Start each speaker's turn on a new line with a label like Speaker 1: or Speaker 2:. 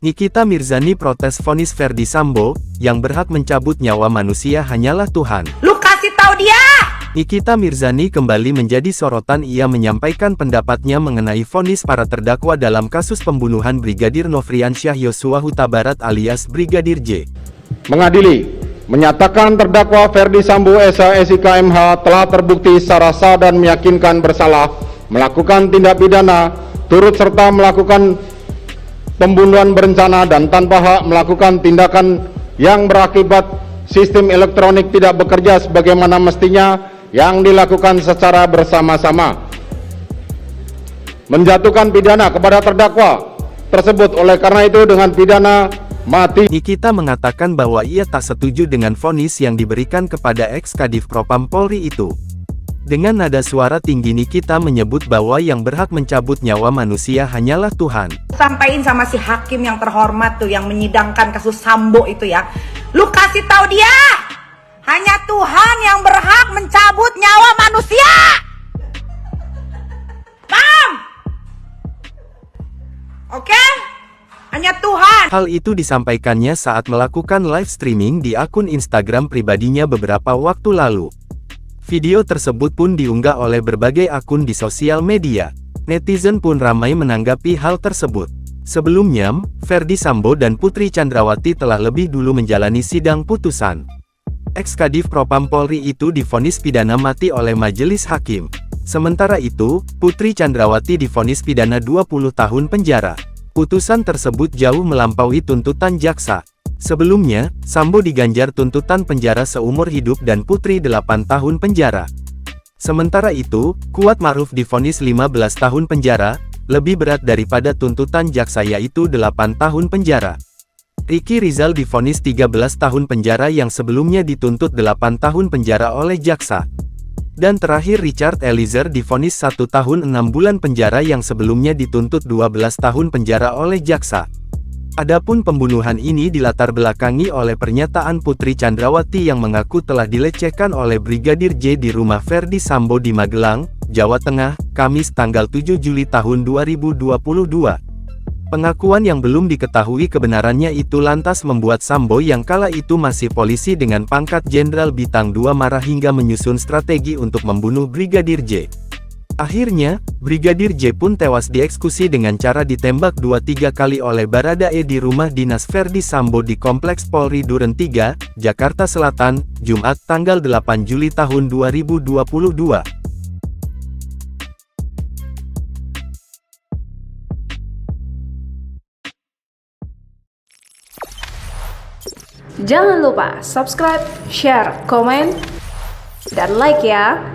Speaker 1: Nikita Mirzani protes vonis Ferdy Sambo, yang berhak mencabut nyawa manusia hanyalah Tuhan.
Speaker 2: Lu kasih tahu dia!
Speaker 1: Nikita Mirzani kembali menjadi sorotan. Ia menyampaikan pendapatnya mengenai vonis para terdakwa dalam kasus pembunuhan Brigadir Nofriansyah Yosua Huta Barat alias Brigadir J.
Speaker 3: Mengadili, menyatakan terdakwa Ferdy Sambo SH MH telah terbukti secara sah dan meyakinkan bersalah melakukan tindak pidana, turut serta melakukan pembunuhan berencana dan tanpa hak melakukan tindakan yang berakibat sistem elektronik tidak bekerja sebagaimana mestinya yang dilakukan secara bersama-sama, menjatuhkan pidana kepada terdakwa tersebut. Oleh karena itu dengan pidana mati.
Speaker 1: Nikita mengatakan bahwa ia tak setuju dengan vonis yang diberikan kepada ex-Kadif Propam Polri itu. Dengan nada suara tinggi Nikita menyebut bahwa yang berhak mencabut nyawa manusia hanyalah Tuhan.
Speaker 2: Sampaiin sama si hakim yang terhormat tuh yang menyidangkan kasus Sambo itu ya. Lu kasih tahu dia, hanya Tuhan yang berhak mencabut nyawa manusia. Paham? Oke? Hanya Tuhan.
Speaker 1: Hal itu disampaikannya saat melakukan live streaming di akun Instagram pribadinya beberapa waktu lalu. Video tersebut pun diunggah oleh berbagai akun di sosial media. Netizen pun ramai menanggapi hal tersebut. Sebelumnya, Ferdy Sambo dan Putri Chandrawati telah lebih dulu menjalani sidang putusan. Ex-Kadif Propam Polri itu divonis pidana mati oleh majelis hakim. Sementara itu, Putri Chandrawati divonis pidana 20 tahun penjara. Putusan tersebut jauh melampaui tuntutan jaksa. Sebelumnya, Sambo diganjar tuntutan penjara seumur hidup dan Putri 8 tahun penjara. Sementara itu, Kuat Ma'ruf divonis 15 tahun penjara, lebih berat daripada tuntutan jaksa yaitu 8 tahun penjara. Ricky Rizal divonis 13 tahun penjara yang sebelumnya dituntut 8 tahun penjara oleh jaksa. Dan terakhir Richard Eliezer divonis 1 tahun 6 bulan penjara yang sebelumnya dituntut 12 tahun penjara oleh jaksa. Adapun pembunuhan ini dilatar belakangi oleh pernyataan Putri Chandrawati yang mengaku telah dilecehkan oleh Brigadir J di rumah Ferdy Sambo di Magelang, Jawa Tengah, Kamis tanggal 7 Juli tahun 2022. Pengakuan yang belum diketahui kebenarannya itu lantas membuat Sambo yang kala itu masih polisi dengan pangkat Jenderal Bintang 2 marah hingga menyusun strategi untuk membunuh Brigadir J. Akhirnya, Brigadir J pun tewas dieksekusi dengan cara ditembak 2-3 kali oleh Baradae di rumah dinas Ferdy Sambo di Kompleks Polri Duren 3, Jakarta Selatan, Jumat tanggal 8 Juli tahun 2022.
Speaker 4: Jangan lupa subscribe, share, komen, dan like ya!